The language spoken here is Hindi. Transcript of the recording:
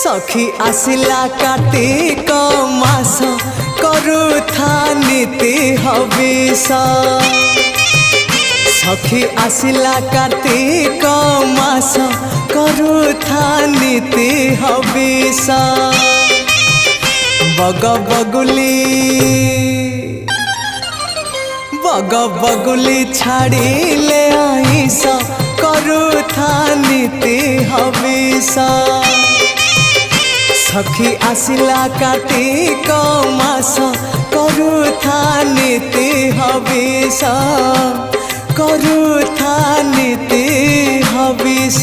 सखी आसिला कार्तिक मास करुथा नीति हविष सखी आसिला कार्तिक मास करुथा नीति हविष बग बगुली छाड़िले आईस करुथा नीति हविष सखी आसिला कार्तिक मास करुथा नीति हविष करुथा नीति हविष।